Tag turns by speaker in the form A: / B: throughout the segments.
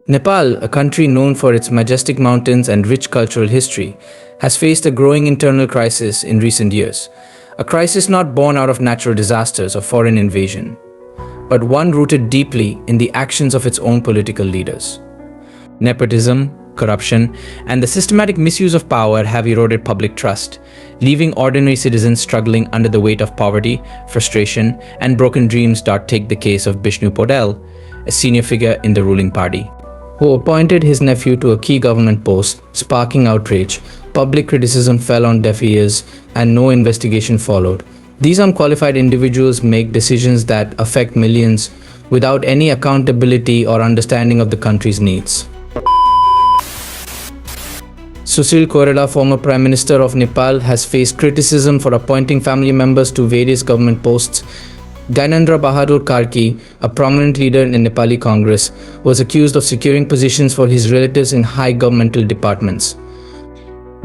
A: Nepal, a country known for its majestic mountains and rich cultural history, has faced a growing internal crisis in recent years. A crisis not born out of natural disasters or foreign invasion, but one rooted deeply in the actions of its own political leaders. Nepotism, corruption, and the systematic misuse of power have eroded public trust, leaving ordinary citizens struggling under the weight of poverty, frustration, and broken dreams. Take the case of Bishnu Podel, a senior figure in the ruling party, who appointed his nephew to a key government post, sparking outrage. Public criticism fell on deaf ears, and no investigation followed. These unqualified individuals make decisions that affect millions without any accountability or understanding of the country's needs. Sushil Koirala, former Prime Minister of Nepal, has faced criticism for appointing family members to various government posts. Gyanendra Bahadur Karki, a prominent leader in Nepali Congress, was accused of securing positions for his relatives in high governmental departments.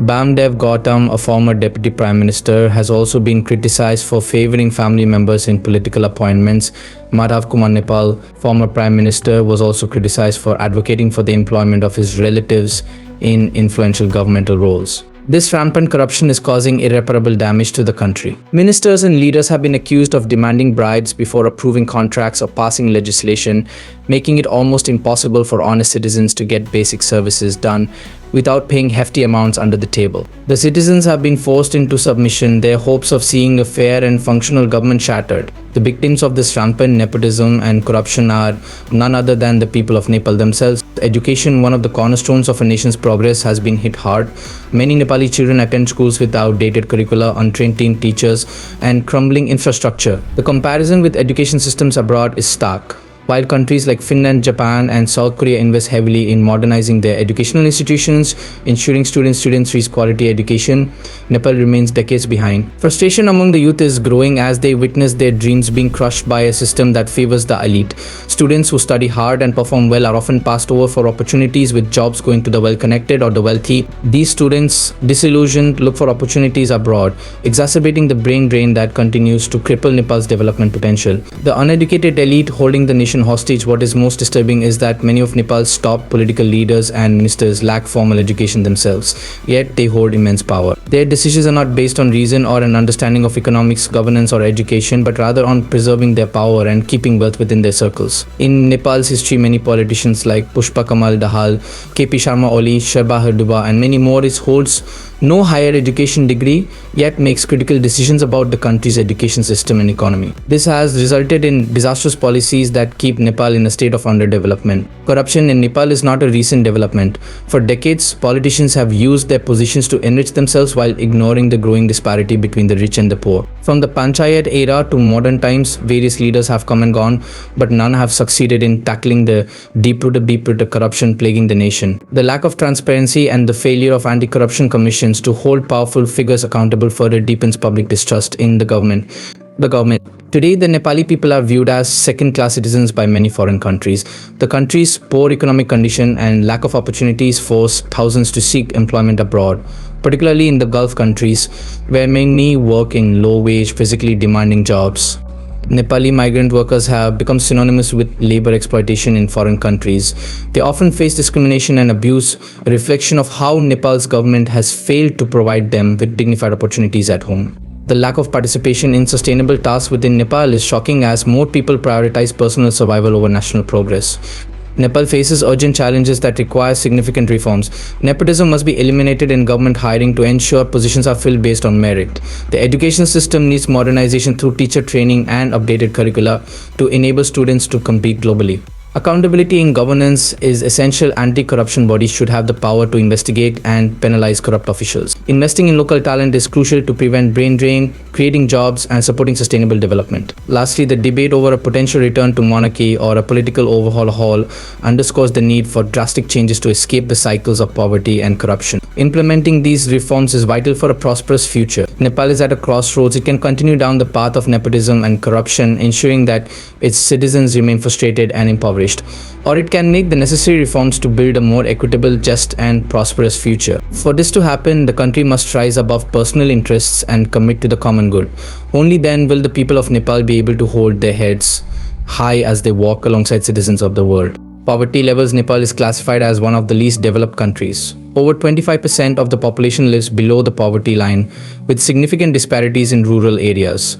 A: Bamdev Gautam, a former deputy prime minister, has also been criticized for favoring family members in political appointments. Madhav Kumar Nepal, former prime minister, was also criticized for advocating for the employment of his relatives in influential governmental roles. This rampant corruption is causing irreparable damage to the country. Ministers and leaders have been accused of demanding bribes before approving contracts or passing legislation, making it almost impossible for honest citizens to get basic services done without paying hefty amounts under the table. The citizens have been forced into submission, their hopes of seeing a fair and functional government shattered. The victims of this rampant nepotism and corruption are none other than the people of Nepal themselves. Education, one of the cornerstones of a nation's progress, has been hit hard. Many Nepali children attend schools with outdated curricula, untrained teen teachers, and crumbling infrastructure. The comparison with education systems abroad is stark. While countries like Finland, Japan, and South Korea invest heavily in modernizing their educational institutions, ensuring students receive quality education, Nepal remains decades behind. Frustration among the youth is growing as they witness their dreams being crushed by a system that favors the elite. Students who study hard and perform well are often passed over for opportunities, with jobs going to the well-connected or the wealthy. These students, disillusioned, look for opportunities abroad, exacerbating the brain drain that continues to cripple Nepal's development potential. The uneducated elite holding the nation hostage. What is most disturbing is that many of Nepal's top political leaders and ministers lack formal education themselves, yet they hold immense power. Their decisions are not based on reason or an understanding of economics, governance, or education, but rather on preserving their power and keeping wealth within their circles. In Nepal's history, many politicians like Pushpa Kamal Dahal, KP Sharma Oli, Sherba Herduba, and many more holds no higher education degree, yet makes critical decisions about the country's education system and economy. This has resulted in disastrous policies that keep Nepal in a state of underdevelopment. Corruption in Nepal is not a recent development. For decades, politicians have used their positions to enrich themselves while ignoring the growing disparity between the rich and the poor. From the Panchayat era to modern times, various leaders have come and gone, but none have succeeded in tackling the deep-rooted corruption plaguing the nation. The lack of transparency and the failure of anti-corruption commissions to hold powerful figures accountable further deepens public distrust in the government. Today, the Nepali people are viewed as second-class citizens by many foreign countries. The country's poor economic condition and lack of opportunities force thousands to seek employment abroad, particularly in the Gulf countries, where many work in low-wage, physically demanding jobs. Nepali migrant workers have become synonymous with labor exploitation in foreign countries. They often face discrimination and abuse, a reflection of how Nepal's government has failed to provide them with dignified opportunities at home. The lack of participation in sustainable tasks within Nepal is shocking as more people prioritize personal survival over national progress. Nepal faces urgent challenges that require significant reforms. Nepotism must be eliminated in government hiring to ensure positions are filled based on merit. The education system needs modernization through teacher training and updated curricula to enable students to compete globally. Accountability in governance is essential. Anti-corruption bodies should have the power to investigate and penalize corrupt officials. Investing in local talent is crucial to prevent brain drain, creating jobs, and supporting sustainable development. Lastly, the debate over a potential return to monarchy or a political overhaul underscores the need for drastic changes to escape the cycles of poverty and corruption. Implementing these reforms is vital for a prosperous future. Nepal is at a crossroads. It can continue down the path of nepotism and corruption, ensuring that its citizens remain frustrated and impoverished, or it can make the necessary reforms to build a more equitable, just, and prosperous future. For this to happen, the country must rise above personal interests and commit to the common good. Only then will the people of Nepal be able to hold their heads high as they walk alongside citizens of the world. poverty levels, Nepal is classified as one of the least developed countries. Over 25% of the population lives below the poverty line, with significant disparities in rural areas.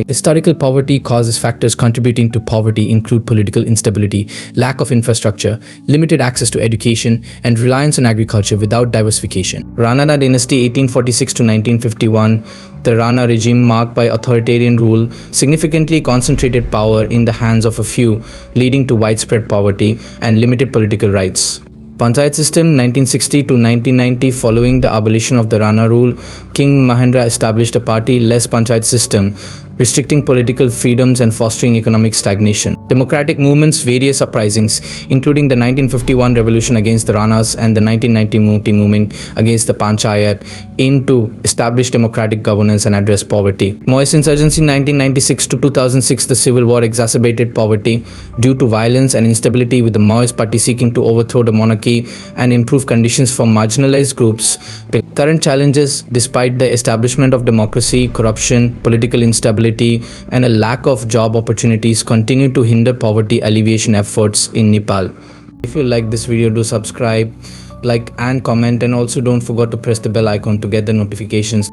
A: Historical poverty causes factors contributing to poverty include political instability, lack of infrastructure, limited access to education, and reliance on agriculture without diversification. Rana dynasty 1846 to 1951, the Rana regime marked by authoritarian rule significantly concentrated power in the hands of a few, leading to widespread poverty and limited political rights. Panchayat system 1960 to 1990. Following the abolition of the Rana rule, King Mahendra established a party-less panchayat system, restricting political freedoms and fostering economic stagnation. Democratic movements, various uprisings, including the 1951 revolution against the Ranas and the 1990 Mukti movement against the Panchayat, aimed to establish democratic governance and address poverty. Maoist insurgency 1996 to 2006. The civil war exacerbated poverty due to violence and instability, with the Maoist party seeking to overthrow the monarchy and improve conditions for marginalized groups. Current challenges: despite the establishment of democracy, corruption, political instability, and a lack of job opportunities continue to hinder poverty alleviation efforts in Nepal. If you like this video, do subscribe, like and comment, and also don't forget to press the bell icon to get the notifications.